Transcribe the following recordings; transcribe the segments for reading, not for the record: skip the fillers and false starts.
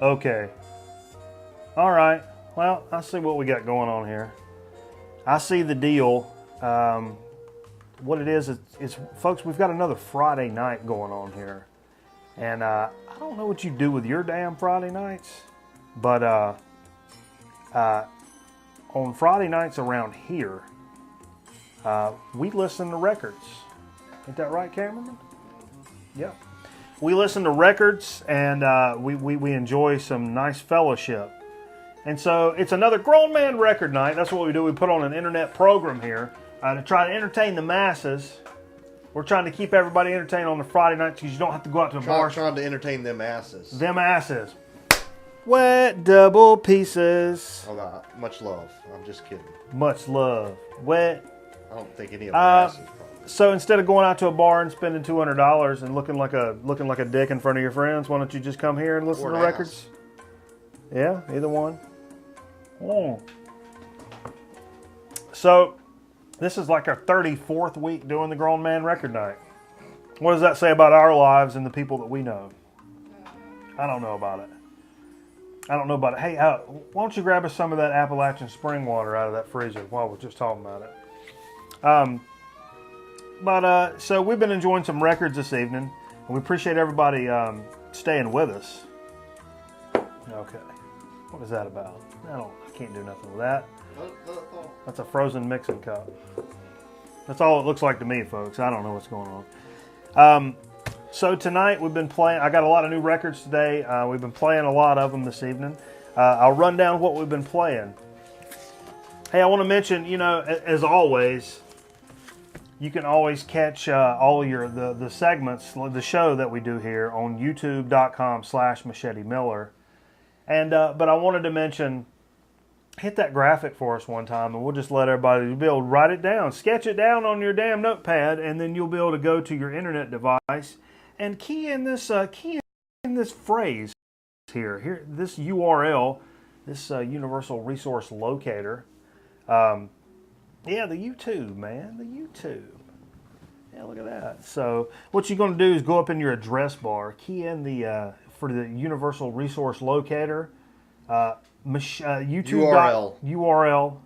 Okay. All right. Well, I see what we got going on here. I see the deal. What it is, folks, we've got another Friday night going on here. And I don't know what you do with your damn Friday nights, but on Friday nights around here, we listen to records. Ain't that right, Cameron? Yep. We listen to records, and we enjoy some nice fellowship. And so it's another grown man record night. That's what we do. We put on an internet program here to try to entertain the masses. We're trying to keep everybody entertained on the Friday nights because you don't have to go out to the bar. Trying to entertain them asses. Them asses. Wet double pieces. Oh, much love. I'm just kidding. Much love. Wet. I don't think any of them asses. Probably. So instead of going out to a bar and spending $200 and looking like a dick in front of your friends, why don't you just come here and listen to records? Yeah, either one. Oh. So this is like our 34th week doing the Grown Man Record Night. What does that say about our lives and the people that we know? I don't know about it. Hey, why don't you grab us some of that Appalachian spring water out of that freezer while we're just talking about it. So we've been enjoying some records this evening, and we appreciate everybody staying with us. Okay. What is that about? I can't do nothing with that. That's a frozen mixing cup. That's all it looks like to me, folks. I don't know what's going on. So tonight we've been playing. I got a lot of new records today. We've been playing a lot of them this evening. I'll run down what we've been playing. Hey, I want to mention, as always, you can always catch all the segments, the show that we do here on youtube.com/MacheteMiller. And but I wanted to mention, hit that graphic for us one time, and we'll just let everybody be able to write it down, sketch it down on your damn notepad, and then you'll be able to go to your internet device and key in this phrase here. This URL, this Universal Resource Locator. Yeah, the YouTube, man, the YouTube. Yeah, look at that. So what you're going to do is go up in your address bar, key in the for the Universal Resource Locator, YouTube URL,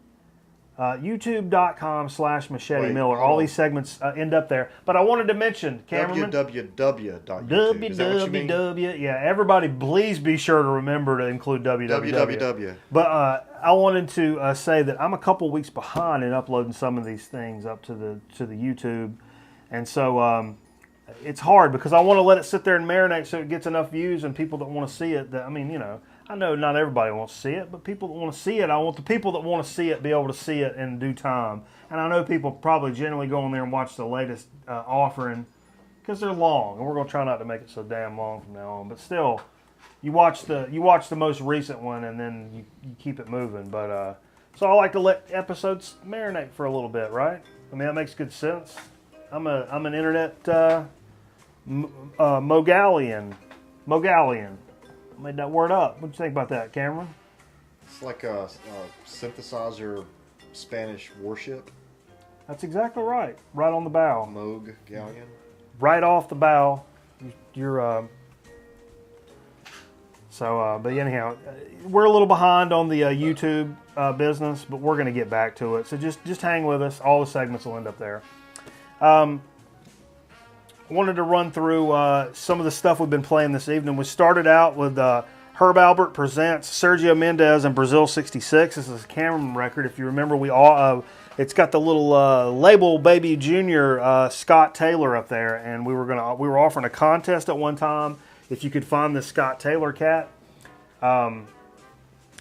youtube.com/MacheteMiller. All these segments end up there. But I wanted to mention, Cameron. www. Yeah, everybody, please be sure to remember to include www. But I wanted to say that I'm a couple weeks behind in uploading some of these things up to the YouTube, and so it's hard because I want to let it sit there and marinate so it gets enough views and people that want to see it. I know not everybody wants to see it, but people that want to see it, I want the people that want to see it be able to see it in due time. And I know people probably generally go on there and watch the latest offering because they're long, and we're going to try not to make it so damn long from now on. But still, you watch the most recent one, and then you keep it moving. But so I like to let episodes marinate for a little bit, right? I mean, that makes good sense. I'm an internet Mogalian. I made that word up. What do you think about that, Cameron? It's like a synthesizer Spanish warship. That's exactly right. Right on the bow. Moog Galleon. Right off the bow. But anyhow, we're a little behind on the YouTube business, but we're going to get back to it. So just hang with us. All the segments will end up there. Wanted to run through some of the stuff we've been playing this evening. We started out with Herb Alpert presents Sergio Mendes and Brazil 66. This is a Cameron record. If you remember, it's got the little label Baby Junior Scott Taylor up there, and we were offering a contest at one time if you could find this Scott Taylor cat, and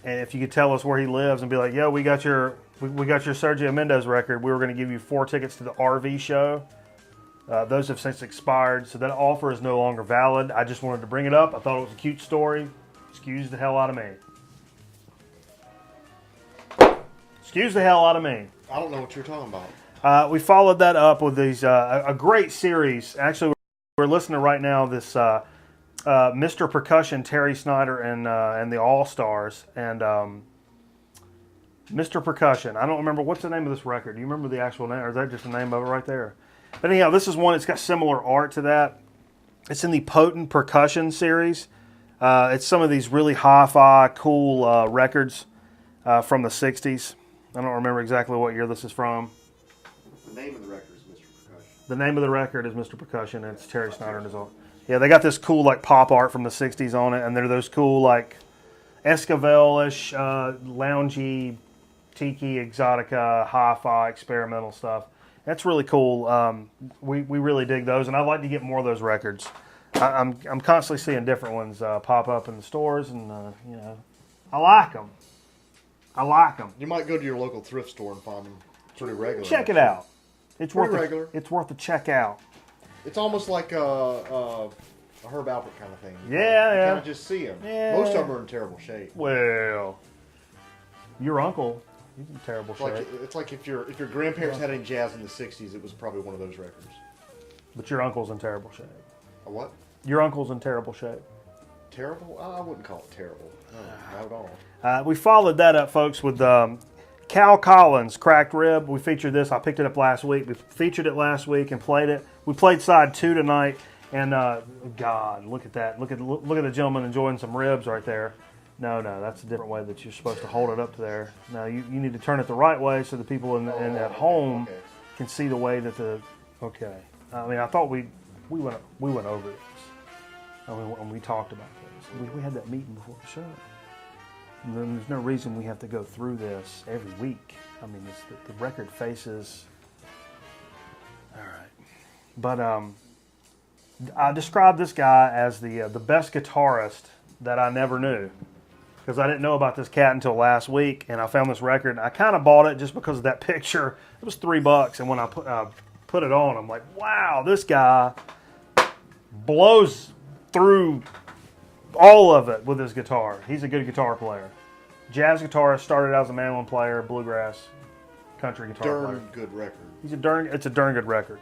if you could tell us where he lives and be like, "Yo, we got your Sergio Mendes record. We were going to give you 4 tickets to the RV show." Those have since expired, so that offer is no longer valid. I just wanted to bring it up. I thought it was a cute story. Excuse the hell out of me. Excuse the hell out of me. I don't know what you're talking about. We followed that up with these a great series. Actually, we're listening right now this Mr. Percussion, Terry Snyder, and the All Stars, and Mr. Percussion. I don't remember what's the name of this record. Do you remember the actual name, or is that just the name of it right there? But anyhow, this is one. It's got similar art to that. It's in the Potent Percussion series. It's some of these really hi-fi, cool records from the 60s. I don't remember exactly what year this is from. The name of the record is Mr. Percussion. The name of the record is Mr. Percussion, and it's Terry Snyder and his own. Yeah, they got this cool like pop art from the 60s on it, and they're those cool like Esquivel-ish, loungy, tiki, exotica, hi-fi, experimental stuff. That's really cool. We really dig those, and I'd like to get more of those records. I'm constantly seeing different ones pop up in the stores, and you know, I like them. You might go to your local thrift store and find them pretty regular. Check it out. It's Pretty worth regular. It's worth a check out. It's almost like a Herb Alpert kind of thing. Yeah, you yeah. kind of just see them. Yeah. Most of them are in terrible shape. Well, your uncle, he's in terrible shape. It's like if your grandparents had any jazz in the '60s, it was probably one of those records. But your uncle's in terrible shape. A what? Your uncle's in terrible shape. Terrible? I wouldn't call it terrible. No, not at all. We followed that up, folks, with Cal Collins, Cracked Rib. We featured this. I picked it up last week. We featured it last week and played it. We played side 2 tonight. And, God, look at that. Look at the gentleman enjoying some ribs right there. No, that's a different way that you're supposed to hold it up to there. No, you need to turn it the right way so the people at home can see the way that the... Okay. I mean, I thought we went over this. I mean, when we talked about this. We had that meeting before the show. And then there's no reason we have to go through this every week. I mean, the record faces... All right. But I described this guy as the best guitarist that I never knew. Because I didn't know about this cat until last week, and I found this record. And I kind of bought it just because of that picture. It was $3, and when I put it on, I'm like, wow, this guy blows through all of it with his guitar. He's a good guitar player. Jazz guitarist, started out as a mandolin player, bluegrass, country guitar player. Good record. It's a darn good record.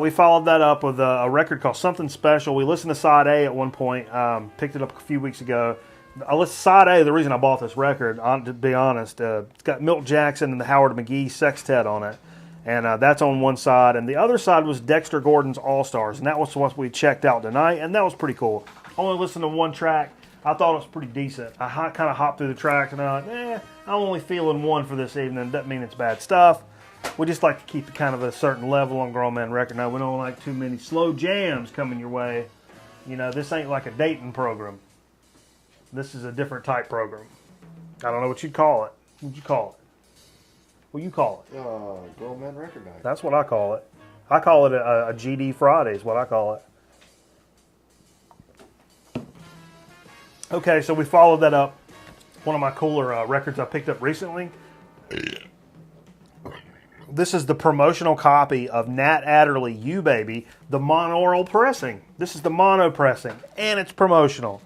We followed that up with a record called Something Special. We listened to Side A at one point, picked it up a few weeks ago. I listened to Side A, the reason I bought this record, to be honest, it's got Milt Jackson and the Howard McGee Sextet on it. And that's on one side. And the other side was Dexter Gordon's All-Stars. And that was what we checked out tonight. And that was pretty cool. Only listened to one track. I thought it was pretty decent. I kind of hopped through the tracks and I'm like, I'm only feeling one for this evening. Doesn't mean it's bad stuff. We just like to keep it kind of a certain level on Grown Man Record. Now, we don't like too many slow jams coming your way. You know, this ain't like a dating program. This is a different type program. I don't know what you'd call it. What'd you call it? What do you call it? Grown Man Record Night. That's what I call it. I call it a GD Friday is what I call it. Okay, so we followed that up. One of my cooler records I picked up recently. This is the promotional copy of Nat Adderley, You Baby, the monaural pressing. This is the mono pressing, and it's promotional.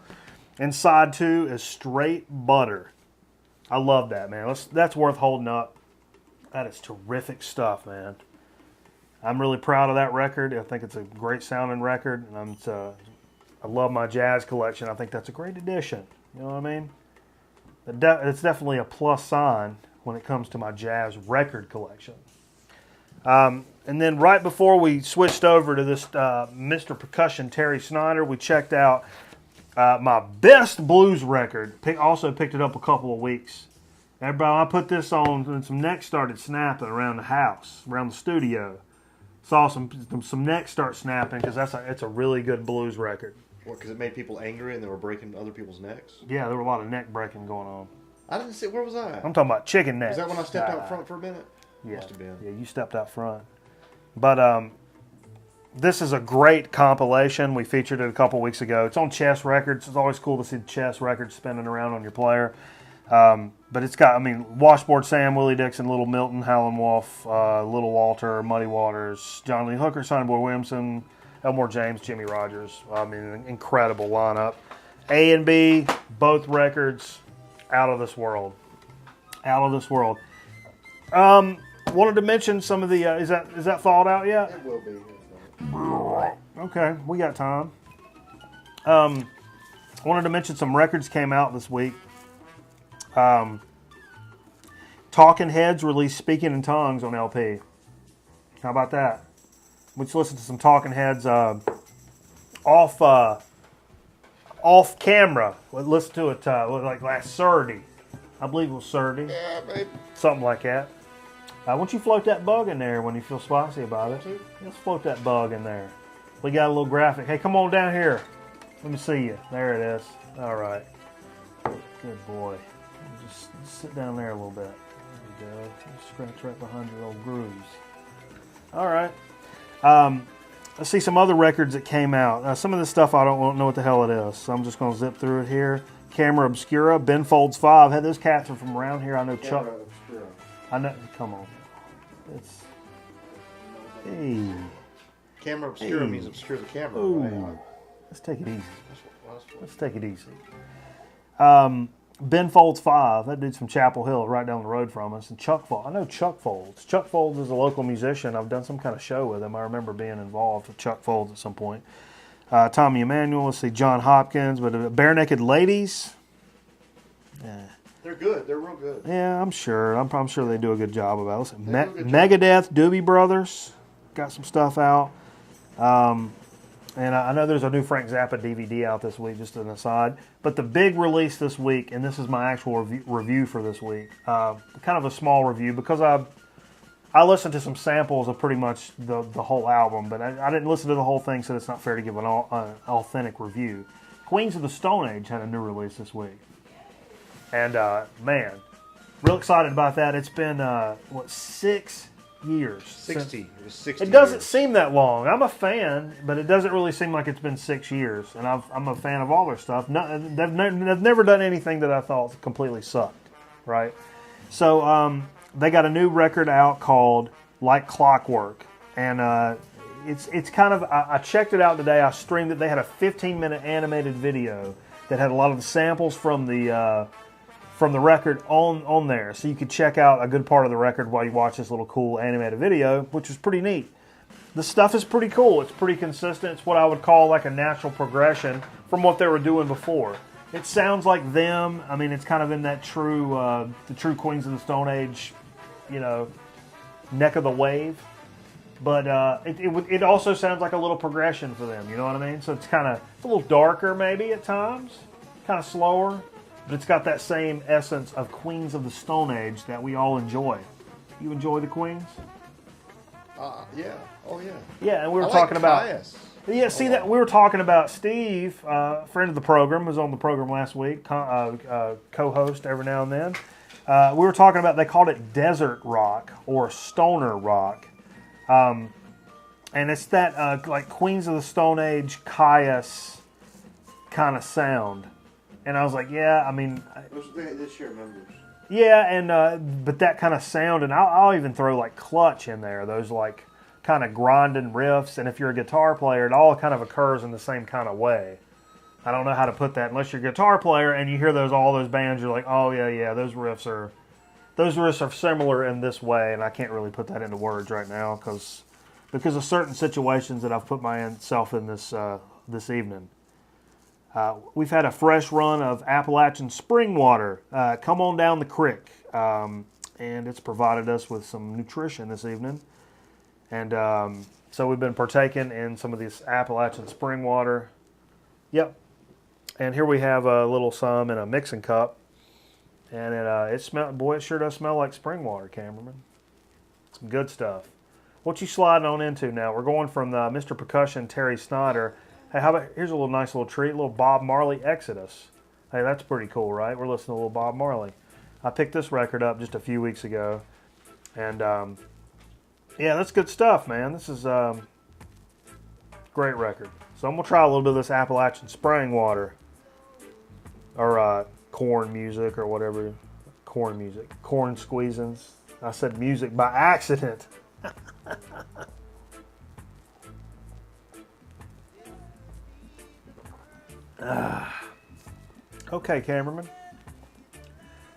And side 2 is Straight Butter. I love that, man. That's worth holding up. That is terrific stuff, man. I'm really proud of that record. I think it's a great sounding record, and I love my jazz collection. I think that's a great addition. You know what I mean? It's definitely a plus sign when it comes to my jazz record collection. And then right before we switched over to this Mr. Percussion Terry Snyder, we checked out my best blues record. Also picked it up a couple of weeks. Everybody, I put this on, and some necks started snapping around the house, around the studio. Saw some necks start snapping because it's a really good blues record. What? Because it made people angry and they were breaking other people's necks. Yeah, there were a lot of neck breaking going on. I didn't see. Where was I? I'm talking about chicken necks. Was that when I stepped out front for a minute? Yeah, Must have been. Yeah, you stepped out front. But this is a great compilation. We featured it a couple weeks ago. It's on Chess Records. It's always cool to see the Chess Records spinning around on your player. But it's got, Washboard Sam, Willie Dixon, Little Milton, Howlin' Wolf, Little Walter, Muddy Waters, John Lee Hooker, Sonny Boy Williamson, Elmore James, Jimmy Rogers. An incredible lineup. A and B, both records, out of this world. Out of this world. Wanted to mention some of the, is that thawed out yet? It will be. Okay, we got time. Wanted to mention some records came out this week. Talking Heads released Speaking in Tongues on LP. How about that? We just listened to some Talking Heads off off camera. Listen to it like last Saturday. I believe it was Saturday. Yeah, babe. Something like that. Why don't you float that bug in there when you feel spicy about it? Let's float that bug in there. We got a little graphic. Hey, come on down here. Let me see you. There it is. All right. Good boy. Just sit down there a little bit. There we go. Just scratch right behind your old grooves. All right. Let's see some other records that came out. Some of this stuff I don't know what the hell it is, so I'm just going to zip through it here. Camera Obscura, Ben Folds 5. Hey, those cats are from around here. I know Chuck. Obscura. I know. Come on. It's. Hey. Camera Obscura means obscure the camera. Ooh. Right? Let's take it easy. That's Let's take it easy. Ben Folds 5. That dude's from Chapel Hill, right down the road from us. And Chuck Folds. I know Chuck Folds. Chuck Folds is a local musician. I've done some kind of show with him. I remember being involved with Chuck Folds at some point. Tommy Emmanuel. Let's see, John Hopkins. But Bare Naked Ladies. Yeah. They're good. They're real good. Yeah, I'm sure. I'm sure they do a good job about it. Listen, Megadeth, Doobie Brothers. Got some stuff out. And I know there's a new Frank Zappa DVD out this week, just an aside. But the big release this week, and this is my actual review for this week, kind of a small review, because I listened to some samples of pretty much the whole album, but I didn't listen to the whole thing, so it's not fair to give an authentic review. Queens of the Stone Age had a new release this week. And, man, real excited about that. It's been, 6 years. 60. It was 60 It doesn't years. seem that long. I'm a fan, but it doesn't really seem like it's been 6 years. And I'm a fan of all their stuff. No, they've never done anything that I thought completely sucked, right? So they got a new record out called Like Clockwork. And it's kind of, I checked it out today. I streamed it. They had a 15-minute animated video that had a lot of the samples from the record on there. So you could check out a good part of the record while you watch this little cool animated video, which was pretty neat. The stuff is pretty cool. It's pretty consistent. It's what I would call like a natural progression from what they were doing before. It sounds like them. I mean, it's kind of in that the true Queens of the Stone Age, neck of the wave. But it also sounds like a little progression for them, you know what I mean? So it's a little darker maybe at times, kind of slower. But it's got that same essence of Queens of the Stone Age that we all enjoy. You enjoy the Queens? Yeah. Oh, yeah. Yeah, and we were talking about... Caius. Yeah, see that we were talking about Steve, friend of the program, was on the program last week, co-host every now and then. We were talking about, they called it desert rock or stoner rock. And it's that like Queens of the Stone Age, Caius kind of sound. And I was like, yeah, I mean... This year members. Yeah, and but that kind of sound, and I'll even throw like Clutch in there, those like kind of grinding riffs, and if you're a guitar player, it all kind of occurs in the same kind of way. I don't know how to put that unless you're a guitar player and you hear all those bands, you're like, oh yeah, those riffs are similar in this way, and I can't really put that into words right now because of certain situations that I've put myself in this evening. We've had a fresh run of Appalachian spring water come on down the creek, and it's provided us with some nutrition this evening. And so we've been partaking in some of this Appalachian spring water. Yep. And here we have a little some in a mixing cup. And it sure does smell like spring water, cameraman. Some good stuff. What you sliding on into now? We're going from Mr. Percussion, Terry Snyder. Hey, here's a nice little treat, a little Bob Marley Exodus. Hey, that's pretty cool, right? We're listening to a little Bob Marley. I picked this record up just a few weeks ago. And, yeah, that's good stuff, man. This is a great record. So I'm going to try a little bit of this Appalachian spring water. Or corn music or whatever. Corn music. Corn squeezins. I said music by accident. Okay, cameraman.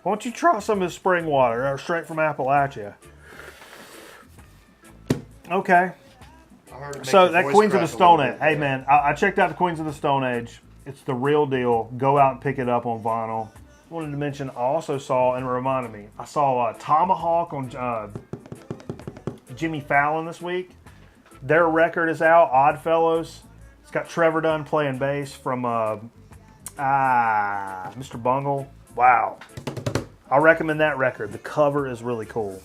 Why don't you try some of this spring water straight from Appalachia? Okay. So that Queens of the Stone Age. Hey, man, I checked out the Queens of the Stone Age. It's the real deal. Go out and pick it up on vinyl. I wanted to mention, I also saw, and it reminded me, I saw Tomahawk on Jimmy Fallon this week. Their record is out, Oddfellows. It's got Trevor Dunn playing bass from Mr. Bungle. Wow. I'll recommend that record. The cover is really cool.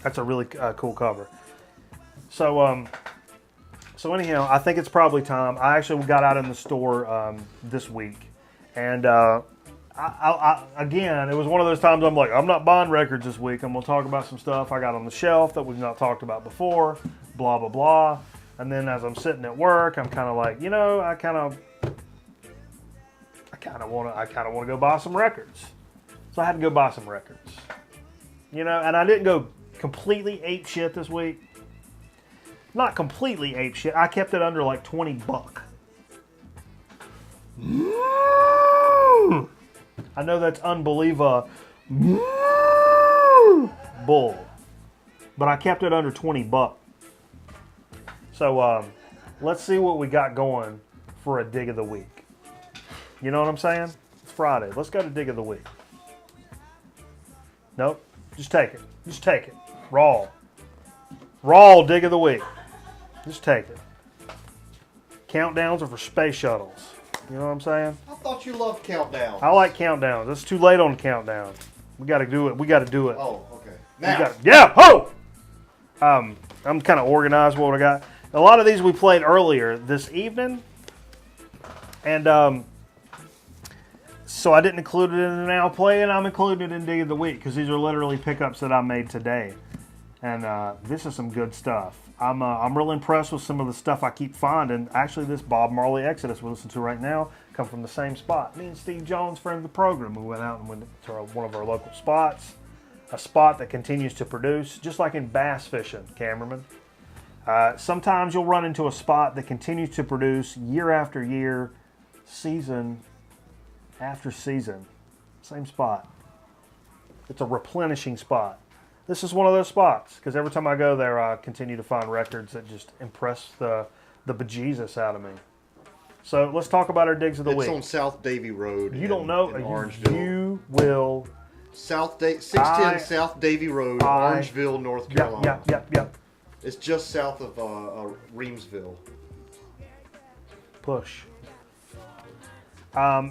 That's a really cool cover. So anyhow, I think it's probably time. I actually got out in the store this week, and again, it was one of those times I'm like, I'm not buying records this week. I'm going to talk about some stuff I got on the shelf that we've not talked about before, blah, blah, blah. And then as I'm sitting at work, I'm kind of like, you know, I kind of want to go buy some records. So I had to go buy some records. You know, and I didn't go completely ape shit this week. Not completely ape shit. I kept it under like $20. I know that's unbelievable bull, but I kept it under $20. So let's see what we got going for a dig of the week. You know what I'm saying? It's Friday. Let's go to dig of the week. Nope. Just take it. Just take it. Raw. Raw dig of the week. Just take it. Countdowns are for space shuttles. You know what I'm saying? I thought you loved countdowns. I like countdowns. It's too late on countdown. We got to do it. We got to do it. Oh, okay. Now. Yeah. Ho! I'm kind of organized what I got. A lot of these we played earlier this evening. And so I didn't include it in the Now Play, and I'm including it in Dig of the Week because these are literally pickups that I made today. And this is some good stuff. I'm really impressed with some of the stuff I keep finding. Actually, this Bob Marley Exodus we listen to right now come from the same spot. Me and Steve Jones, friend of the program, we went out and went to one of our local spots. A spot that continues to produce, just like in bass fishing, cameraman. Sometimes you'll run into a spot that continues to produce year after year, season after season. Same spot. It's a replenishing spot. This is one of those spots, because every time I go there, I continue to find records that just impress the bejesus out of me. So let's talk about our digs of the week. It's on South Davie Road. You don't know. In Orangeville. You will. 610 South Davie Road, Orangeville, North Carolina. Yep. It's just south of Reamsville. Push.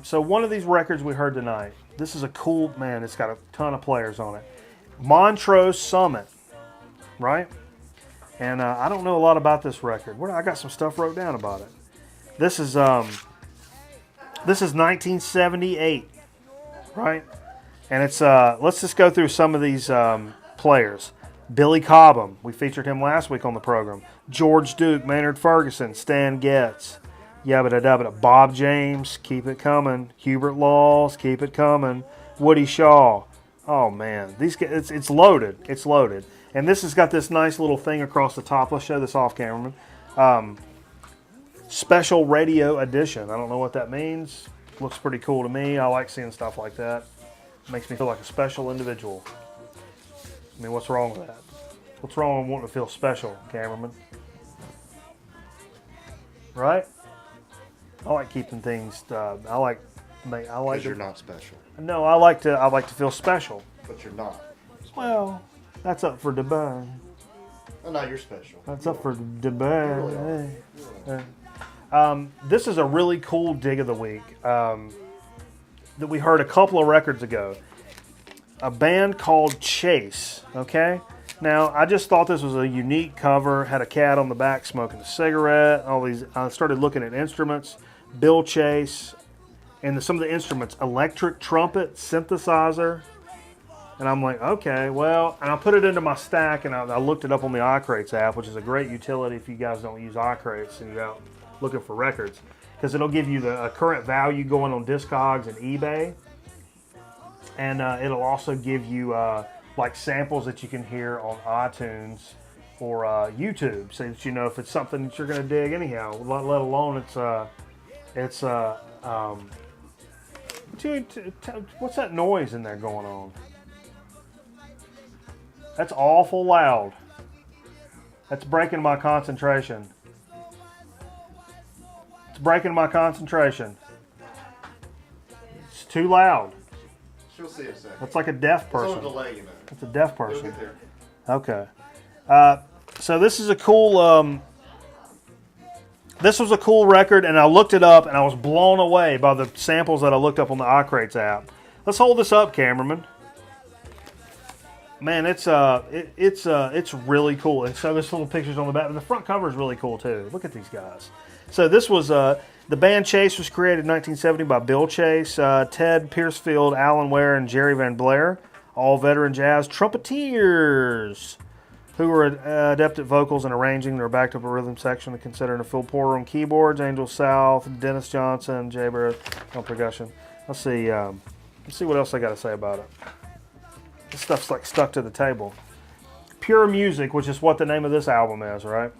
So one of these records we heard tonight, this is a cool, man, it's got a ton of players on it. Montrose Summit, right? And I don't know a lot about this record. I got some stuff wrote down about it. This is 1978, right? And it's let's just go through some of these players. Billy Cobham, we featured him last week on the program. George Duke, Maynard Ferguson, Stan Getz, Bob James, keep it coming. Hubert Laws, keep it coming. Woody Shaw. Oh man, it's loaded. It's loaded. And this has got this nice little thing across the top. Let's show this off, cameraman. Special radio edition. I don't know what that means. Looks pretty cool to me. I like seeing stuff like that. Makes me feel like a special individual. I mean, what's wrong with that? What's wrong with wanting to feel special, cameraman? Right? I like keeping things. I like. Because you're not special. No, I like to feel special. But you're not. Well, that's up for debate. Oh, no, you're special. That's up for debate. This is a really cool dig of the week that we heard a couple of records ago. A band called Chase. Okay. Now, I just thought this was a unique cover. Had a cat on the back smoking a cigarette. All these. I started looking at instruments. Bill Chase. And some of the instruments, electric trumpet, synthesizer. And I'm like, okay, well, and I put it into my stack, and I looked it up on the iCrates app, which is a great utility if you guys don't use iCrates and you're out looking for records. Because it'll give you the current value going on Discogs and eBay. And it'll also give you like samples that you can hear on iTunes or YouTube, so that you know if it's something that you're going to dig anyhow, let alone what's that noise in there going on? That's awful loud. That's breaking my concentration. It's breaking my concentration. It's too loud. She'll see a second. That's like a deaf person. It's on a delay, you know. It's a deaf person. You'll get there. Okay. So this is a cool. This was a cool record, and I looked it up, and I was blown away by the samples that I looked up on the iCrates app. Let's hold this up, cameraman. Man, it's really cool. And so there's little pictures on the back, and the front cover is really cool too. Look at these guys. So this was the band Chase was created in 1970 by Bill Chase, Ted Piercefield, Alan Ware, and Jerry Van Blair, all veteran jazz trumpeteers who were adept at vocals and arranging. They were backed up a rhythm section, considering a Phil Porter on keyboards, Angel South, Dennis Johnson, Jay Barrett on percussion. Let's see what else I got to say about it. This stuff's like stuck to the table. Pure Music, which is what the name of this album is, right?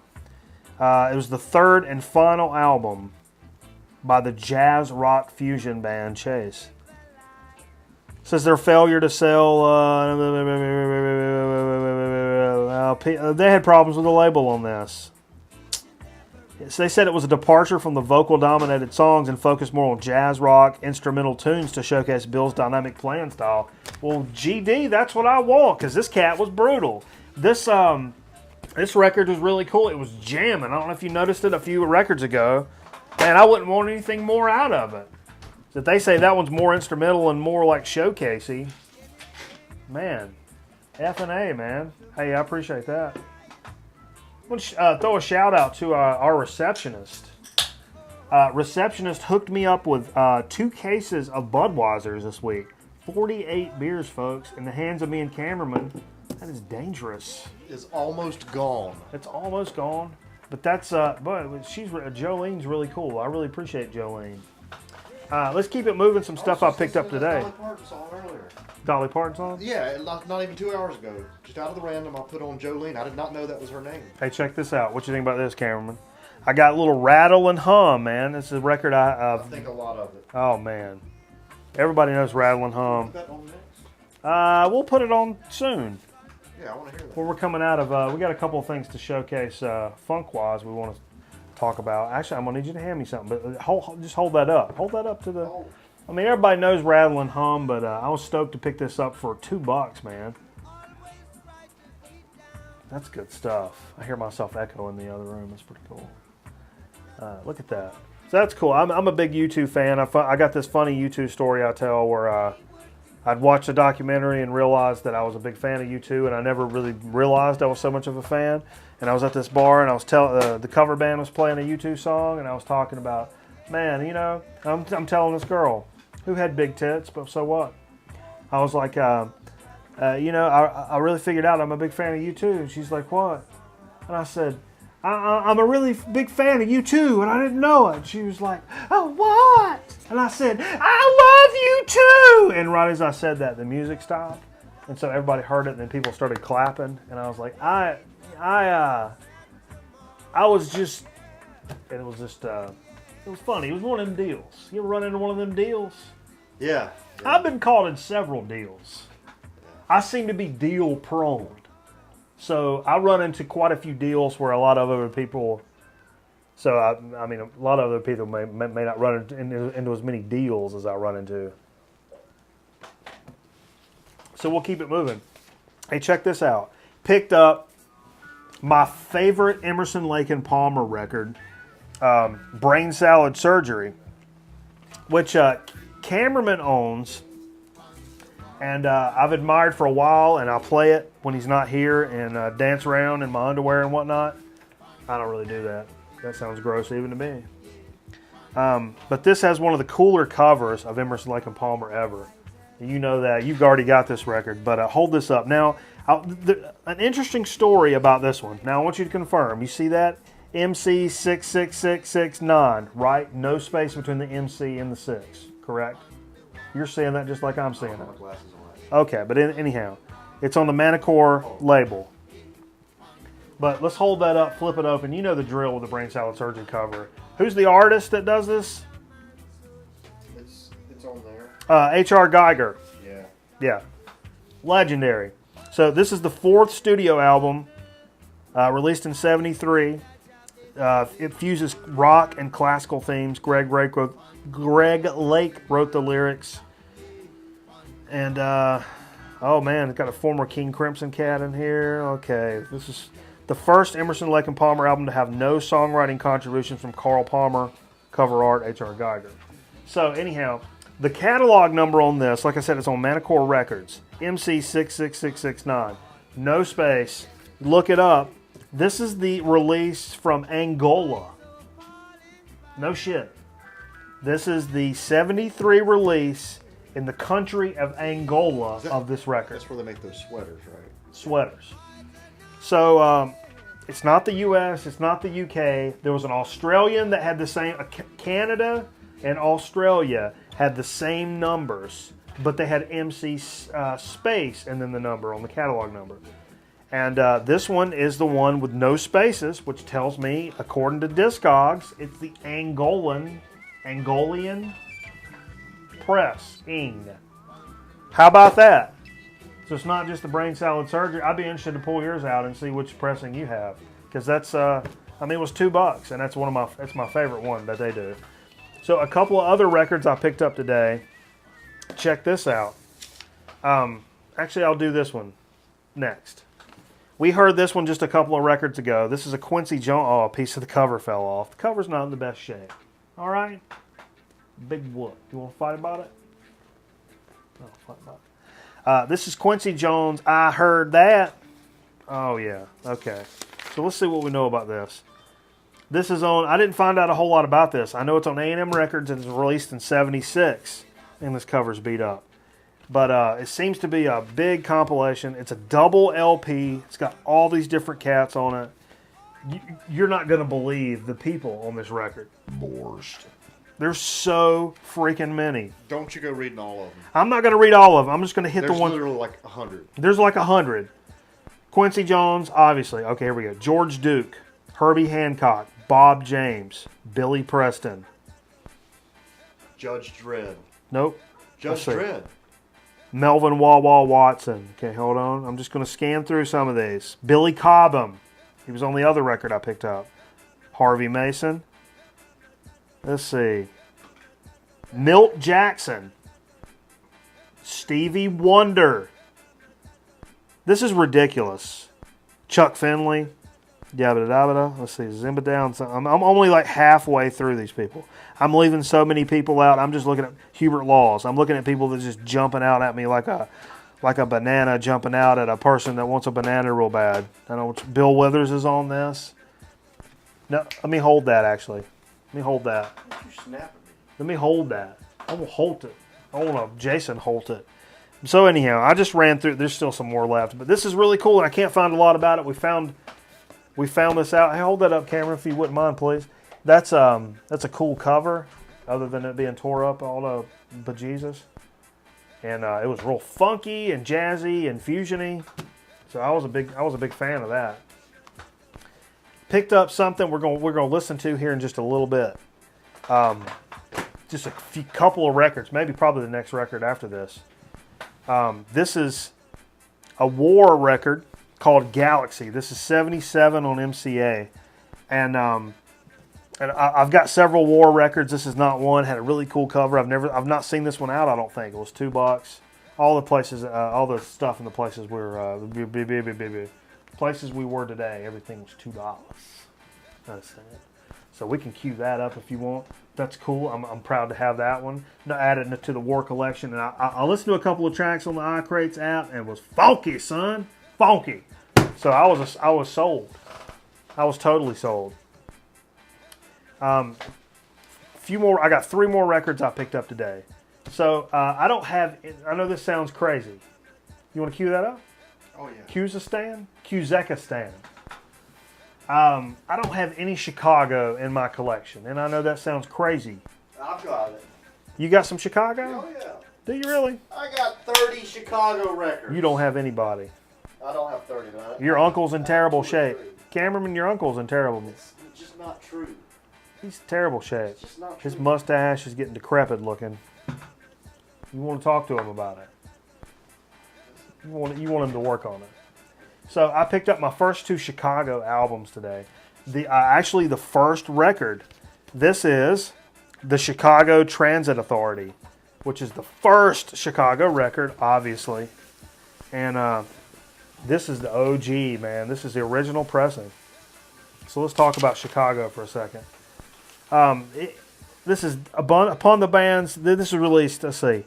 It was the third and final album by the jazz rock fusion band Chase. It says their failure to sell. They had problems with the label on this. So they said it was a departure from the vocal-dominated songs and focused more on jazz rock instrumental tunes to showcase Bill's dynamic playing style. Well, GD, that's what I want, because this cat was brutal. This record was really cool. It was jamming. I don't know if you noticed it a few records ago. Man, I wouldn't want anything more out of it. That they say that one's more instrumental and more like showcasey. Man, F&A, man. Hey, I appreciate that. I want to throw a shout out to our receptionist. Receptionist hooked me up with 2 cases of Budweisers this week. 48 beers, folks, in the hands of me and cameraman. That is dangerous. It's almost gone. It's almost gone. But that's, Jolene's really cool. I really appreciate Jolene. Let's keep it moving. Some stuff I picked up today. Dolly Parton song earlier. Dolly Parton song? Yeah, not even 2 hours ago. Just out of the random, I put on Jolene. I did not know that was her name. Hey, check this out. What you think about this, cameraman? I got a little Rattle and Hum, man. This is a record I think a lot of it. Oh, man. Everybody knows Rattle and Hum. Put that on next? We'll put it on soon. Yeah, I want to hear that. Well, we're coming out of, we got a couple of things to showcase funk-wise we want to talk about. Actually, I'm going to need you to hand me something, but just hold that up. Hold that up to the... Oh. I mean, everybody knows Rattle and Hum, but I was stoked to pick this up for $2, man. That's good stuff. I hear myself echo in the other room. That's pretty cool. Look at that. So that's cool. I'm a big U2 fan. I got this funny U2 story I tell where I'd watched a documentary and realized that I was a big fan of U2, and I never really realized I was so much of a fan. And I was at this bar, and I was the cover band was playing a U2 song, and I was talking about, man, you know, I'm telling this girl who had big tits, but so what? I was like, you know, I really figured out I'm a big fan of U2. And she's like, what? And I said, I'm a really big fan of U2, and I didn't know it. She was like, oh, what? And I said, I love U2. And right as I said that, the music stopped. And so everybody heard it, and then people started clapping. And I was like, I was just, and it was just, it was funny. It was one of them deals. You ever run into one of them deals? Yeah. I've been caught in several deals. I seem to be deal prone. So I run into quite a few deals where a lot of other people, I mean, a lot of other people may not run into as many deals as I run into. So we'll keep it moving. Hey, check this out. Picked up my favorite Emerson, Lake and Palmer record, Brain Salad Surgery, which cameraman owns, and I've admired for a while, and I'll play it when he's not here and dance around in my underwear and whatnot. I don't really do that. That sounds gross even to me. But this has one of the cooler covers of Emerson, Lake and Palmer ever. You know that. You've already got this record, but hold this up. Now, an interesting story about this one. Now, I want you to confirm. You see that? MC 66669, right? No space between the MC and the 6, correct? You're seeing that just like I'm seeing it. Okay, but anyhow, it's on the Manicore label. But let's hold that up, flip it open. You know the drill with the Brain Salad Surgery cover. Who's the artist that does this? It's on there. H.R. Geiger. Yeah. Yeah. Legendary. So this is the 4th studio album, released in '73. It fuses rock and classical themes. Greg Lake wrote the lyrics. And, oh man, it's got a former King Crimson cat in here. Okay, this The first Emerson, Lake and Palmer album to have no songwriting contributions from Carl Palmer, cover art, H.R. Geiger. So anyhow, the catalog number on this, like I said, it's on Manicore Records, MC66669. No space. Look it up. This is the release from Angola. No shit. This is the 73 release in the country of Angola of this record. That's where they make those sweaters, right? Sweaters. So it's not the U.S., it's not the U.K. There was an Australian that had the same, Canada and Australia had the same numbers, but they had MC space and then the number on the catalog number. And this one is the one with no spaces, which tells me, according to Discogs, it's the Angolian pressing. How about that? So it's not just the brain salad surgery. I'd be interested to pull yours out and see which pressing you have, because that's it was $2, and that's that's my favorite one that they do. So a couple of other records I picked up today. Check this out. Actually, I'll do this one next. We heard this one just a couple of records ago. This is a Quincy Jones. Oh, a piece of the cover fell off. The cover's not in the best shape. All right? Big whoop. You want to fight about it? No, fight about it. This is Quincy Jones. I heard that. Oh, yeah. Okay. So let's see what we know about this. This is on, I didn't find out a whole lot about this. I know it's on A&M Records and it's released in '76. And this cover's beat up. But it seems to be a big compilation. It's a double LP. It's got all these different cats on it. You're not going to believe the people on this record. Borscht. There's so freaking many. Don't you go reading all of them. I'm not going to read all of them. I'm just going to hit the one. There's literally like 100. There's like 100. Quincy Jones, obviously. Okay, here we go. George Duke, Herbie Hancock, Bob James, Billy Preston. Judge Dredd. Nope. Judge Dredd. Melvin Wawa Watson. Okay, hold on. I'm just going to scan through some of these. Billy Cobham. He was on the other record I picked up. Harvey Mason. Let's see. Milt Jackson. Stevie Wonder. This is ridiculous. Chuck Finley. Yabba dabba. Let's see. Zimba down. I'm only like halfway through these people. I'm leaving so many people out. I'm just looking at Hubert Laws. I'm looking at people that's just jumping out at me like a banana jumping out at a person that wants a banana real bad. I know Bill Withers is on this. No, let me hold that actually. Let me hold that. You snapping me. Let me hold that. I will hold it. I want to Jason Holt it. So anyhow, I just ran through. There's still some more left, but this is really cool, and I can't find a lot about it. We found this out. Hey, hold that up, Cameron, if you wouldn't mind, please. That's a cool cover, other than it being tore up all the bejesus. And it was real funky and jazzy and fusiony. So I was a big fan of that. Picked up something we're gonna listen to here in just a little bit. Just a couple of records, probably the next record after this. This is a War record called Galaxy. This is 77 on MCA, and I've got several War records. This is not one. Had a really cool cover. I've not seen this one out. I don't think it was $2. All the places, all the stuff in the places we were today. Everything was $2. That's it. So we can cue that up if you want. That's cool. I'm proud to have that one. Added it to the War collection, and I listened to a couple of tracks on the iCrates app, and it was funky, son, funky. So I was sold. I was totally sold. Few more. I got 3 more records I picked up today. So I don't have. I know this sounds crazy. You want to cue that up? Oh yeah. Kuzakistan. I don't have any Chicago in my collection, and I know that sounds crazy. I've got it. You got some Chicago? Oh yeah. Do you really? I got 30 Chicago records. You don't have anybody. I don't have 30. Your uncle's in terrible shape. Cameron, your uncle's in terrible. It's just not true. He's in terrible shape. It's just not true. His mustache is getting decrepit looking. You want to talk to him about it. You want him to work on it. So I picked up my first 2 Chicago albums today. Actually the first record. This is the Chicago Transit Authority, which is the first Chicago record, obviously. And This is the OG, man. This is the original pressing. So let's talk about Chicago for a second. This is upon the bands. This was released, let's see,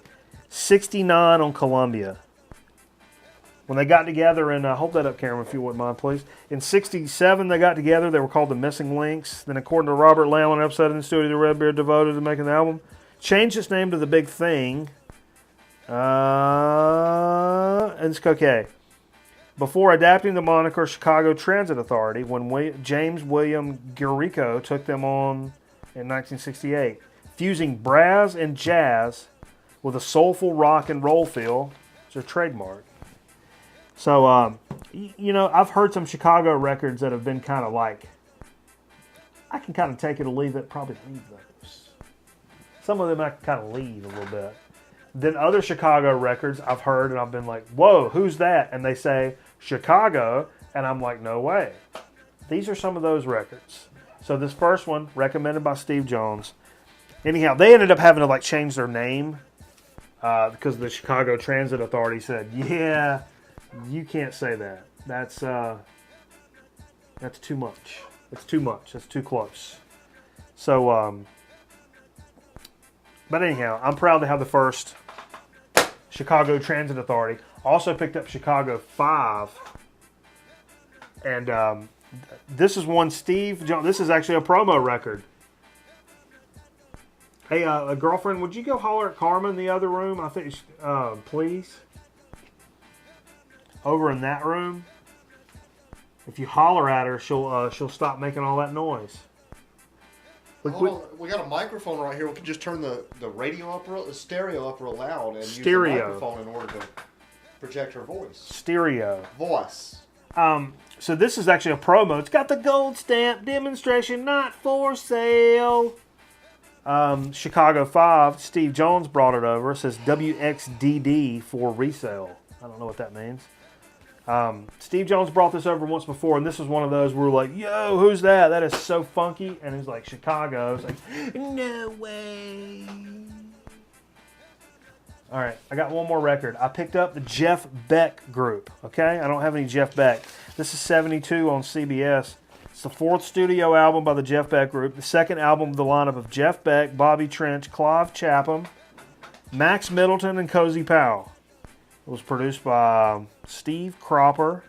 69 on Columbia. When they got together, and hold that up, Cameron, if you wouldn't mind, please. In 67, they got together. They were called the Missing Links. Then, according to Robert Lamb, an episode in the studio, the Redbeard devoted to making the album, changed its name to The Big Thing. And it's okay. Before adapting the moniker Chicago Transit Authority, when James William Guerrico took them on in 1968, fusing brass and jazz with a soulful rock and roll feel. It's their trademark. So, I've heard some Chicago records that have been kind of like, I can kind of take it or leave it, probably leave those. Some of them I can kind of leave a little bit. Then other Chicago records I've heard and I've been like, whoa, who's that? And they say, Chicago, and I'm like, no way. These are some of those records. So this first one, recommended by Steve Jones. Anyhow, they ended up having to change their name because the Chicago Transit Authority said, yeah, you can't say that. That's too much. That's too much. That's too close. So, but anyhow, I'm proud to have the first Chicago Transit Authority. Also picked up Chicago 5. And this is one Steve Jones. This is actually a promo record. Hey, girlfriend, would you go holler at Carmen in the other room? I think, please. Over in that room. If you holler at her, she'll stop making all that noise. We got a microphone right here. We can just turn the radio up, the stereo up real loud, and use the microphone in order to project her voice. Stereo. Voice. So this is actually a promo. It's got the gold stamp, demonstration not for sale. Chicago 5, Steve Jones brought it over. It says WXDD for resale. I don't know what that means. Steve Jones brought this over once before, and this is one of those where we're like, yo, who's that? That is so funky. And he's like, Chicago. It's like, no way. All right, I got one more record. I picked up the Jeff Beck group, okay? I don't have any Jeff Beck. This is 72 on CBS. It's the 4th studio album by the Jeff Beck group, the 2nd album of the lineup of Jeff Beck, Bobby Trench, Clive Chapham, Max Middleton, and Cozy Powell. It was produced by Steve Cropper,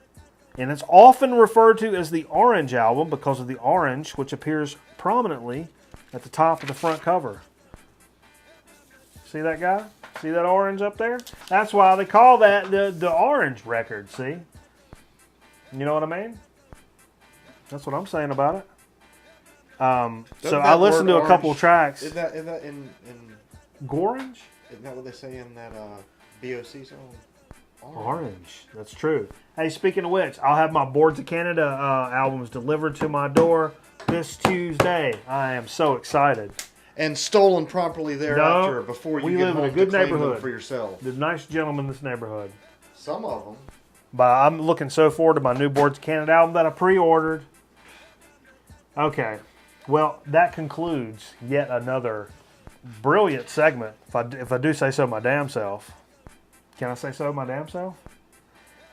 and it's often referred to as the Orange Album because of the orange, which appears prominently at the top of the front cover. See that guy? See that orange up there? That's why they call that the Orange record, see? You know what I mean? That's what I'm saying about it. So I listened to a couple of tracks. Is that in Gorange? Isn't that what they say in that BOC song? Orange. That's true. Hey, speaking of which, I'll have my Boards of Canada albums delivered to my door this Tuesday. I am so excited. And stolen properly thereafter before you get home in a good to claim neighborhood them for yourself. There's nice gentlemen in this neighborhood. Some of them. But I'm looking so forward to my new Boards of Canada album that I pre-ordered. Okay. Well, that concludes yet another brilliant segment, if I do say so my damn self. Can I say so my damn self?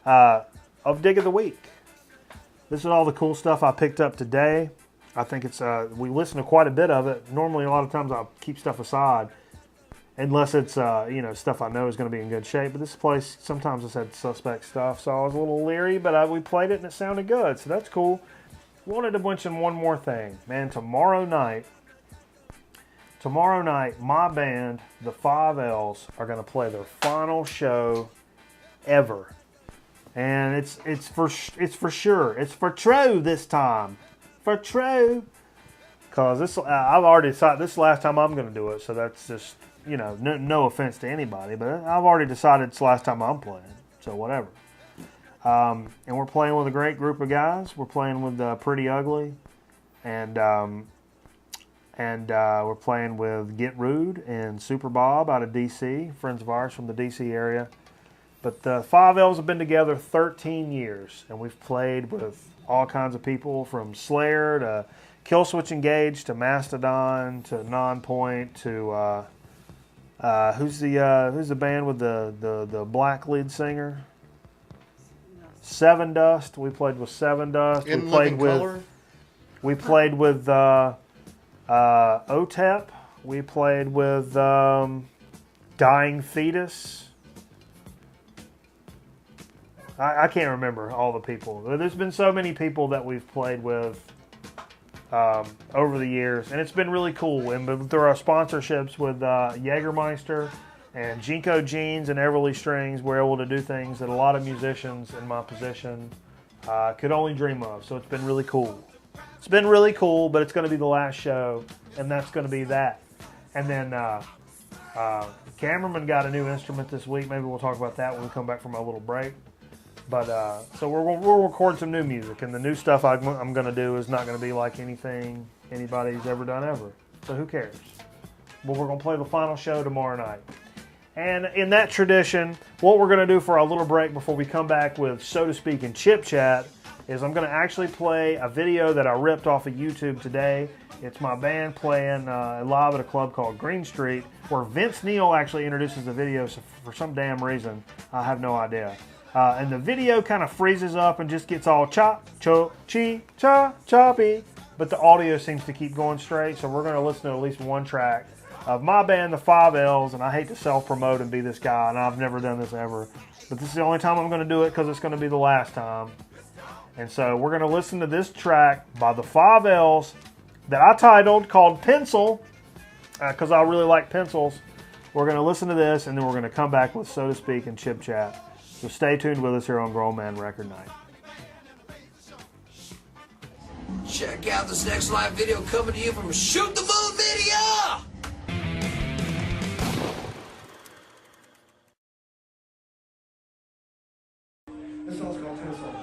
Of Dig of the Week. This is all the cool stuff I picked up today. I think it's, we listen to quite a bit of it. Normally, a lot of times I'll keep stuff aside, unless it's, stuff I know is going to be in good shape. But this place, sometimes it's had suspect stuff, so I was a little leery, but we played it and it sounded good, so that's cool. Wanted to mention one more thing. Man, tomorrow night, my band, the Five Elves, are going to play their final show ever. And it's for sure. It's for true this time. For true. Because I've already decided this is the last time I'm going to do it. So that's just, no offense to anybody. But I've already decided it's the last time I'm playing. So whatever. And we're playing with a great group of guys. We're playing with Pretty Ugly. And we're playing with Get Rude and Super Bob out of D.C., friends of ours from the D.C. area. But the Five Elves have been together 13 years, and we've played with all kinds of people from Slayer to Killswitch Engage to Mastodon to Nonpoint to who's the band with the black lead singer? Seven Dust. We played with Seven Dust. In Living Color. We played with OTEP. We played with Dying Fetus. I can't remember all the people. There's been so many people that we've played with over the years, and it's been really cool. And through our sponsorships with Jägermeister and Jinko Jeans and Everly Strings, we're able to do things that a lot of musicians in my position could only dream of. So it's been really cool. It's been really cool, but it's going to be the last show, and that's going to be that. And then Cameraman got a new instrument this week. Maybe we'll talk about that when we come back from our little break. But so we'll record some new music, and the new stuff I'm going to do is not going to be like anything anybody's ever done ever. So who cares? Well, we're going to play the final show tomorrow night. And in that tradition, what we're going to do for our little break before we come back with, so to speak, and Chip Chat, is I'm going to actually play a video that I ripped off of YouTube today. It's my band playing live at a club called Green Street, where Vince Neil actually introduces the video for some damn reason. I have no idea. And the video kind of freezes up and just gets all chop, chop, chi, cha, choppy. But the audio seems to keep going straight, so we're going to listen to at least one track of my band, the Five Elves. And I hate to self-promote and be this guy, and I've never done this ever. But this is the only time I'm going to do it because it's going to be the last time. And so we're going to listen to this track by the Five Elves that I titled, called Pencil, because I really like pencils. We're going to listen to this, and then we're going to come back with, so to speak, and Chip Chat. So stay tuned with us here on Grown Man Record Night. Check out this next live video coming to you from Shoot the Moon Video! This song's called Pencil.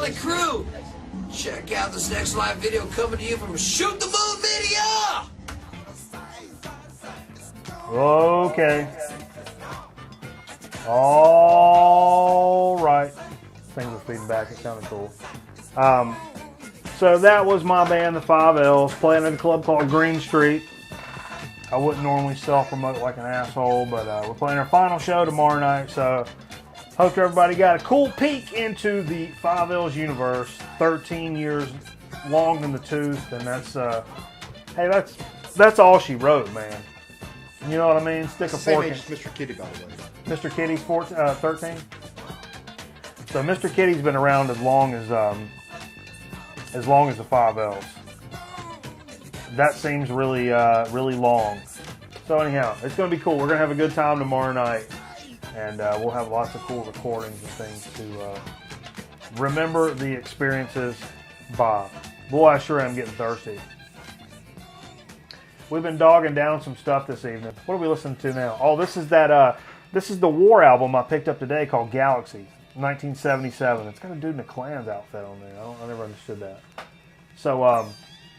Marley crew. Check out this next live video coming to you from Shoot the Moon Video. Okay. All right. Things are feeding back. It sounded cool. So that was my band, the Five Elves, playing at a club called Green Street. I wouldn't normally self-promote like an asshole, but we're playing our final show tomorrow night, so hope everybody got a cool peek into the Five Elves universe. 13 years long in the tooth, and that's, hey, that's all she wrote, man. You know what I mean? Stick a fork in. Same age as Mr. Kitty, by the way. Mr. Kitty's 13? So Mr. Kitty's been around as long as the Five Elves. That seems really, really long. So anyhow, it's going to be cool. We're going to have a good time tomorrow night, and we'll have lots of cool recordings and things to remember the experiences by. Boy, I sure am getting thirsty. We've been dogging down some stuff this evening. What are we listening to now? Oh, this is that. This is the War album I picked up today called Galaxy, 1977. It's got a dude in a Clans outfit on there. I never understood that. So, I'm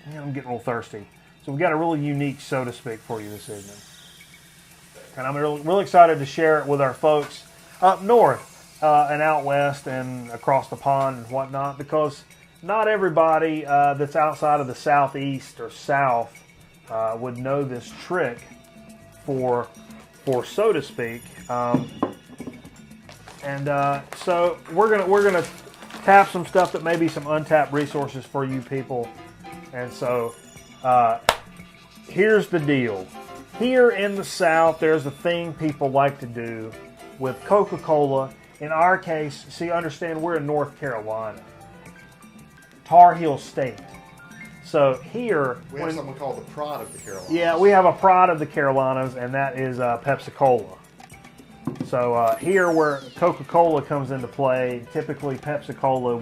getting a little thirsty. So we got a really unique So to Speak for you this evening. And I'm really excited to share it with our folks up north and out west and across the pond and whatnot, because not everybody that's outside of the southeast or south would know this trick for So to Speak. So we're gonna tap some stuff that may be some untapped resources for you people. And so here's the deal. Here in the South, there's a thing people like to do with Coca-Cola. In our case, see, understand, we're in North Carolina, Tar Heel State. So here, we have something called the Pride of the Carolinas. Yeah, we have a Pride of the Carolinas, and that is Pepsi-Cola. So here, where Coca-Cola comes into play, typically Pepsi-Cola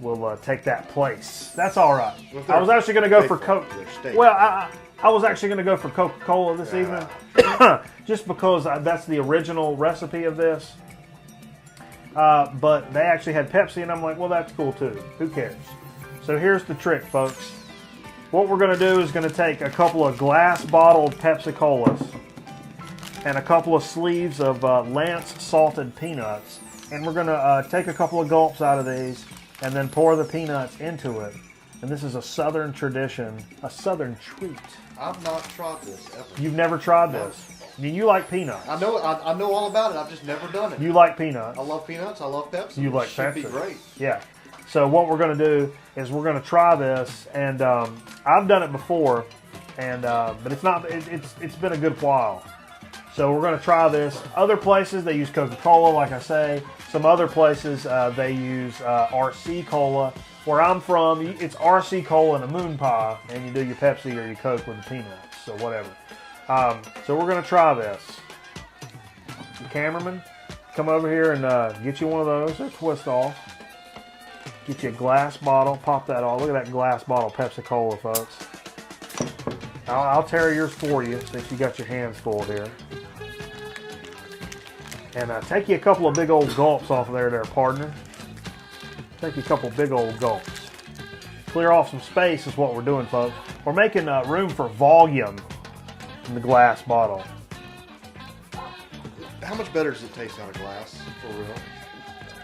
will take that place. That's all right. I was actually going to go for Coke. Well, I was actually going to go for Coca-Cola this evening, just because that's the original recipe of this. But they actually had Pepsi, and I'm like, well, that's cool too. Who cares? So here's the trick, folks. What we're going to do is going to take a couple of glass bottled Pepsi-Colas and a couple of sleeves of Lance salted peanuts, and we're going to take a couple of gulps out of these and then pour the peanuts into it. And this is a Southern tradition, a Southern treat. I've not tried this ever. You've never tried this? You like peanuts. I know all about it. I've just never done it. You like peanuts. I love peanuts. I love Pepsi. You like Pepsi. Pepsi. Should be great. Yeah. So what we're going to do is we're going to try this, and I've done it before, and but it's been a good while. So we're going to try this. Other places they use Coca-Cola, like I say. Some other places they use RC Cola. Where I'm from, it's RC Cola and a moon pie, and you do your Pepsi or your Coke with the peanuts, so whatever. So we're going to try this. The cameraman, come over here and get you one of those. They're twist off. Get you a glass bottle. Pop that off. Look at that glass bottle Pepsi-Cola, folks. I'll tear yours for you since you got your hands full here. And take you a couple of big old gulps off of there, partner. Take you a couple big old gulps. Clear off some space is what we're doing, folks. We're making room for volume in the glass bottle. How much better does it taste out of glass, for real?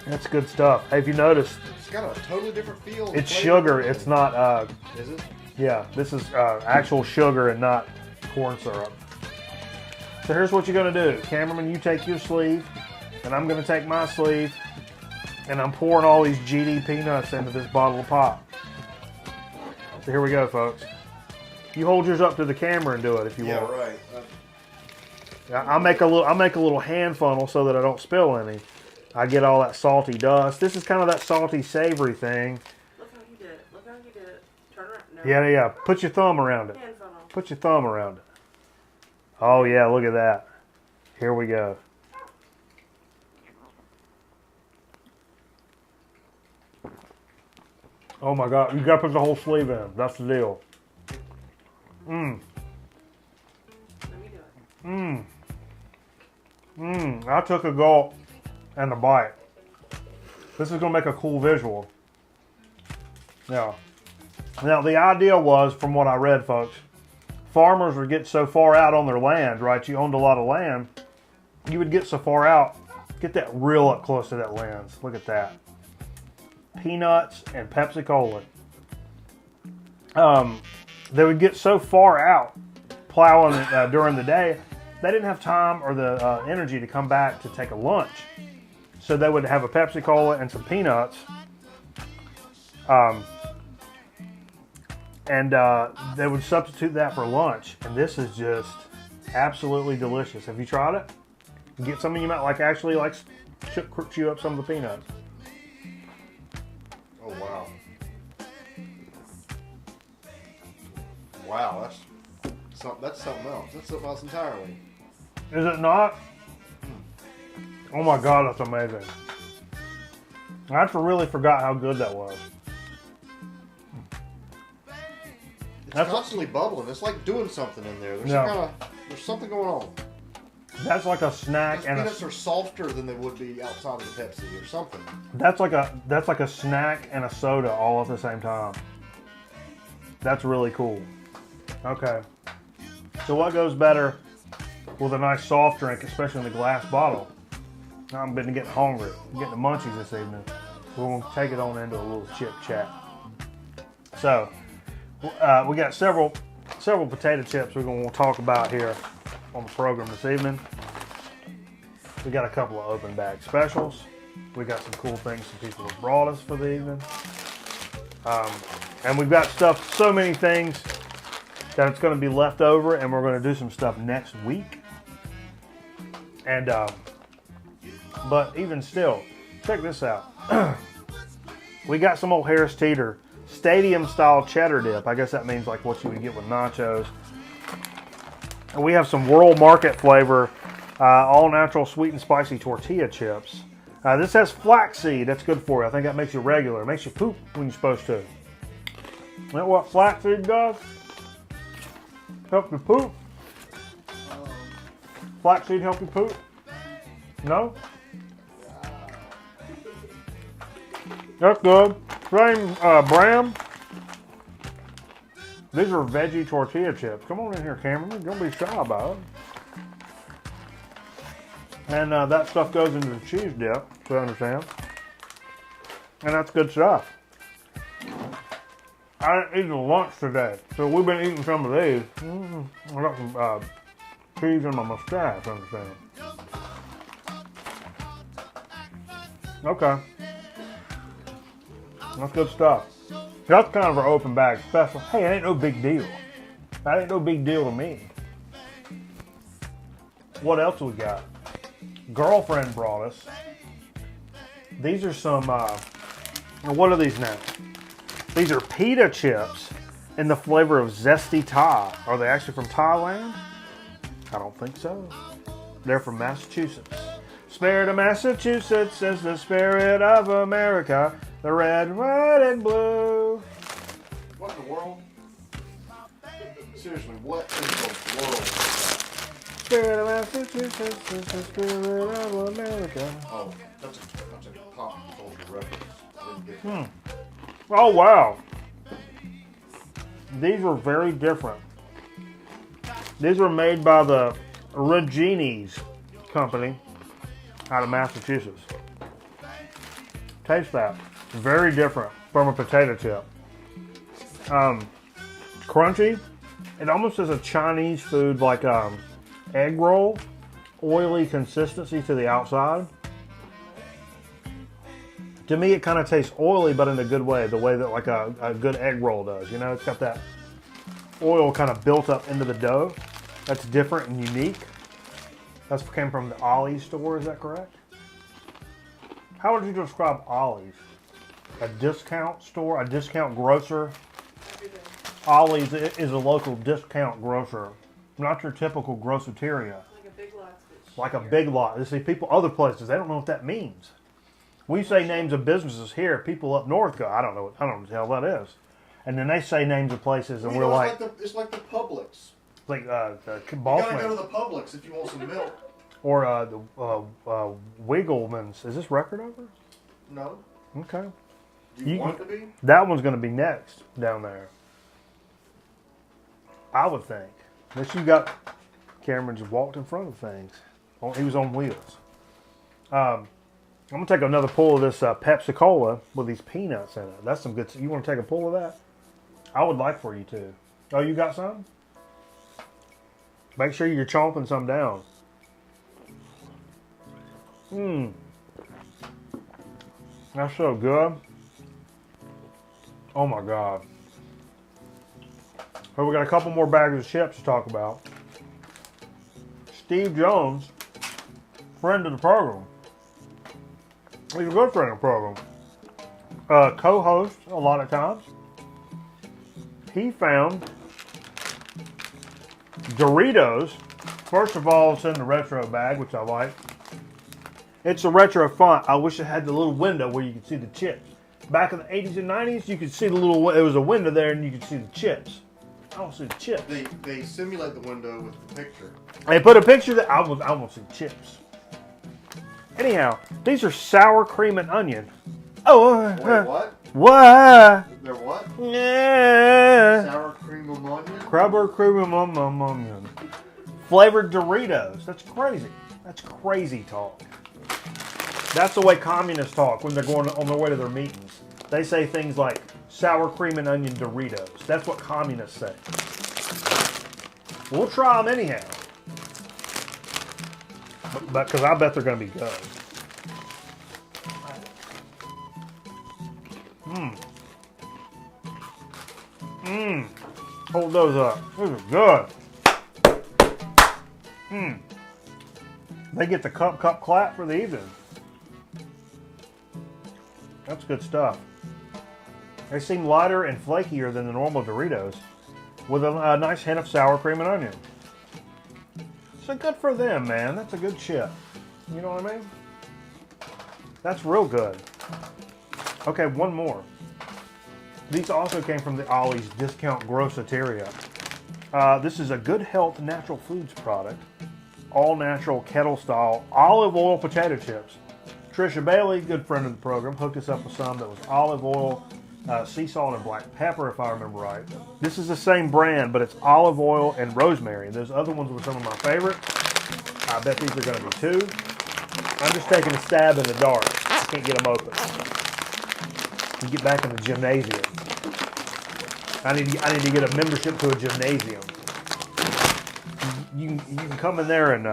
That's good stuff. Hey, have you noticed? It's got a totally different feel. It's sugar. It's not... Is it? Yeah, this is actual sugar and not corn syrup. So here's what you're going to do. Cameraman, you take your sleeve, and I'm going to take my sleeve, and I'm pouring all these GD peanuts into this bottle of pop. So here we go, folks. You hold yours up to the camera and do it if you want. Yeah, right. I'll make a little hand funnel so that I don't spill any. I get all that salty dust. This is kind of that salty, savory thing. Look how you did it. Look how you did it. Turn around. No. Yeah. Put your thumb around it. Hand funnel. Put your thumb around it. Oh yeah, look at that. Here we go. Oh my God, you gotta put the whole sleeve in. That's the deal. Let me do it. I took a gulp and a bite. This is going to make a cool visual. Yeah. Now, the idea was, from what I read, folks, farmers would get so far out on their land, right? You owned a lot of land. You would get so far out, get that real up close to that lens. Look at that. Peanuts and Pepsi-Cola. They would get so far out plowing during the day, they didn't have time or the energy to come back to take a lunch. So they would have a Pepsi-Cola and some peanuts. And they would substitute that for lunch. And this is just absolutely delicious. Have you tried it? Get some of you might like actually like chew up some of the peanuts. Oh, wow. Wow, that's something else. That's something else entirely. Is it not? Oh my God, that's amazing. I really forgot how good that was. It's constantly bubbling. It's like doing something in there. There's something going on. That's like a snack. Those peanuts are softer than they would be outside of the Pepsi or something. That's like a snack and a soda all at the same time. That's really cool. Okay. So what goes better with a nice soft drink, especially in the glass bottle? I'm getting hungry. I'm getting the munchies this evening. We're going to take it on into a little chip chat. So, we got several potato chips we're going to talk about here on the program this evening. We got a couple of open bag specials. We got some cool things some people have brought us for the evening. And we've got stuff, so many things that it's going to be left over, and we're going to do some stuff next week. And but even still, check this out. We got some old Harris Teeter stadium style cheddar dip. I guess that means like what you would get with nachos. And we have some World Market flavor, all natural sweet and spicy tortilla chips. This has flaxseed. That's good for you. I think that makes you regular. It makes you poop when you're supposed to. You know what flaxseed does? Help you poop. Flaxseed help you poop? No? That's good. Same brand. These are veggie tortilla chips. Come on in here, Cameron. Don't be shy about it. And that stuff goes into the cheese dip, so you understand. And that's good stuff. I didn't eat a lunch today, so we've been eating some of these. I got some cheese in my mustache, understand. Okay. That's good stuff. That's kind of our open bag special. Hey, it ain't no big deal. That ain't no big deal to me. What else we got? Girlfriend brought us. These are some, what are these now? These are pita chips in the flavor of zesty Thai. Are they actually from Thailand? I don't think so. They're from Massachusetts. Spirit of Massachusetts is the spirit of America. The red, white, and blue. What in the world? Seriously, what in the world is that? Spirit of Massachusetts is the spirit of America. Oh, that's a pop culture reference. I didn't get that. Oh, wow. These were very different. These were made by the Raginis company out of Massachusetts. Taste that. Very different from a potato chip. Crunchy. It almost is a Chinese food like egg roll. Oily consistency to the outside. To me, it kind of tastes oily, but in a good way. The way that like a good egg roll does. You know, it's got that oil kind of built up into the dough. That's different and unique. That came from the Ollie's store, is that correct? How would you describe Ollie's? A discount store, a discount grocer? Ollie's is a local discount grocer. Not your typical groceteria. Like a Big Lots. Like a Big Lot. You see, people other places, they don't know what that means. We say names of businesses here. People up north go, I don't know what the hell that is. And then they say names of places, and we're like... It's like the Publix. Like the You boss gotta man. go to the Publix if you want some milk. Or the Wiggleman's. Is this record over? No. Okay. Do you want it to be? That one's going to be next down there. I would think. Unless you got Cameron just walked in front of things. He was on wheels. I'm going to take another pull of this Pepsi Cola with these peanuts in it. That's some good. You want to take a pull of that? I would like for you to. Oh, you got some? Make sure you're chomping some down. Mmm. That's so good. Oh my God. So we got a couple more bags of chips to talk about. Steve Jones, friend of the program. He's a good friend of the program. Co-host a lot of times. He found Doritos. First of all, it's in the retro bag, which I like. It's a retro font. I wish it had the little window where you could see the chips. Back in the 80s and 90s, you could see the little, it was a window there and you could see the chips. I don't see the chips. They simulate the window with the picture. They put a picture that I want to see chips. Anyhow, these are sour cream and onion. Oh, Wait, what? What? They're what? Yeah. Sour cream and onion? Crabber cream and onion. Flavored Doritos. That's crazy. That's crazy talk. That's the way communists talk when they're going on their way to their meetings. They say things like sour cream and onion Doritos. That's what communists say. We'll try them anyhow. But because I bet they're going to be good. Hold those up. Those are good. They get the cup clap for the evening. That's good stuff. They seem lighter and flakier than the normal Doritos, with a nice hint of sour cream and onion. So good for them, man. That's a good chip. You know what I mean? That's real good. Okay, one more. These also came from the Ollie's Discount Grosseteria. This is a Good Health Natural Foods product. All natural kettle style olive oil potato chips. Trisha Bailey, good friend of the program, hooked us up with some that was olive oil, sea salt, and black pepper, if I remember right. This is the same brand, but it's olive oil and rosemary. Those other ones were some of my favorites. I bet these are going to be too. I'm just taking a stab in the dark. I can't get them open. You get back in the gymnasium. I need to get a membership to a gymnasium. You can come in there and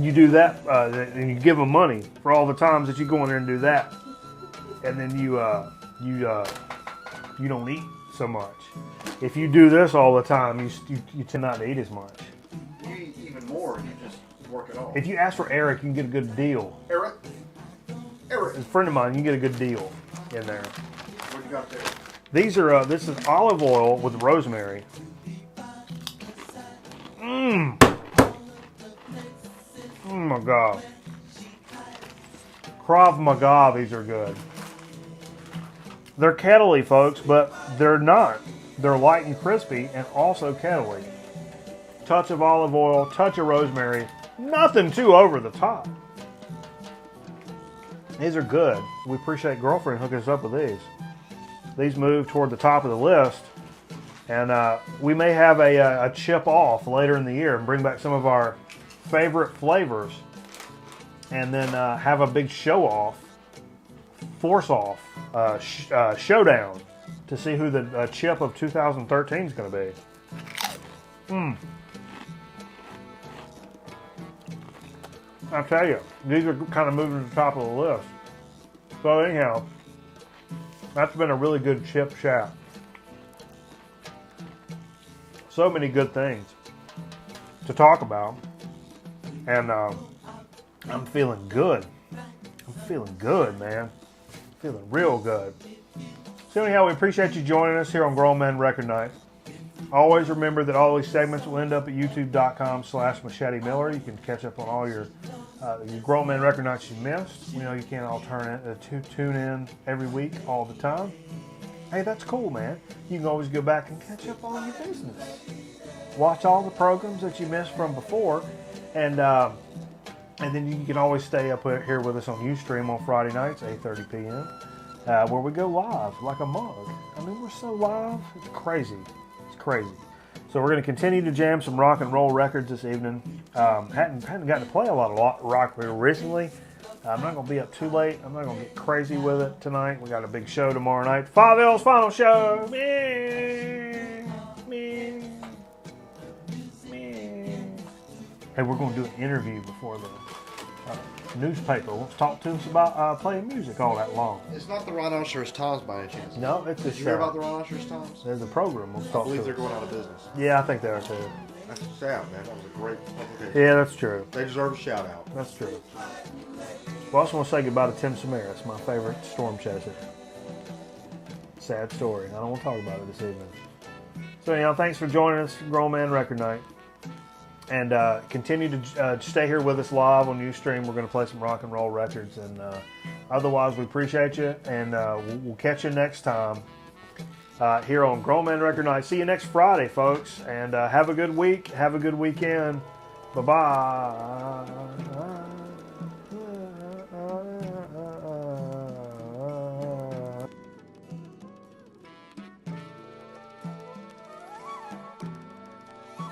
you do that, and you give them money for all the times that you go in there and do that, and then you don't eat so much. If you do this all the time, you tend not to eat as much. You eat even more. You just work it off. If you ask for Eric, you can get a good deal. Eric. As a friend of mine, you can get a good deal in there. What you got there? These are this is olive oil with rosemary. Oh my God. Krav Maga, these are good. They're kettle-y, folks, but they're not. They're light and crispy and also kettle-y. Touch of olive oil, touch of rosemary. Nothing too over the top. These are good. We appreciate Girlfriend hooking us up with these. These move toward the top of the list. And we may have a chip off later in the year and bring back some of our favorite flavors. And then have a big show off, force off, showdown to see who the chip of 2013 is going to be. I tell you, these are kind of moving to the top of the list. So anyhow, that's been a really good chip chat. So many good things to talk about, and I'm feeling good. I'm feeling good, man. Feeling real good. So anyhow, we appreciate you joining us here on Grown Men Record Night. Always remember that all these segments will end up at youtube.com/Machete Miller. You can catch up on all your Grown Men Record Nights you missed. You know you can't tune in every week all the time. Hey, that's cool, man. You can always go back and catch up on your business. Watch all the programs that you missed from before, and And then you can always stay up here with us on Ustream on Friday nights, 8:30 p.m., where we go live like a mug. I mean, we're so live. It's crazy. It's crazy. So we're going to continue to jam some rock and roll records this evening. Hadn't gotten to play a lot of rock recently. I'm not going to be up too late. I'm not going to get crazy with it tonight. We got a big show tomorrow night. Five Elves final show. Hey, we're going to do an interview before the newspaper wants to talk to us about playing music all that long. It's not the Rhinoceros Times by any chance. No, it's Did you hear about the Rhinoceros Times? There's a program. We'll I talk believe to they're us. going out of business. Yeah, I think they are too. That's sad, man. That was a great publication. Yeah, that's true. They deserve a shout out. That's true. We also want to say goodbye to Tim Samaras, my favorite storm chaser. Sad story. I don't want to talk about it this evening. So anyhow, thanks for joining us, Grown Man Record Night. And continue to stay here with us live on Ustream. We're going to play some rock and roll records. And otherwise, we appreciate you. And we'll catch you next time here on Grown Man Record Night. See you next Friday, folks. And have a good week. Have a good weekend. Bye-bye.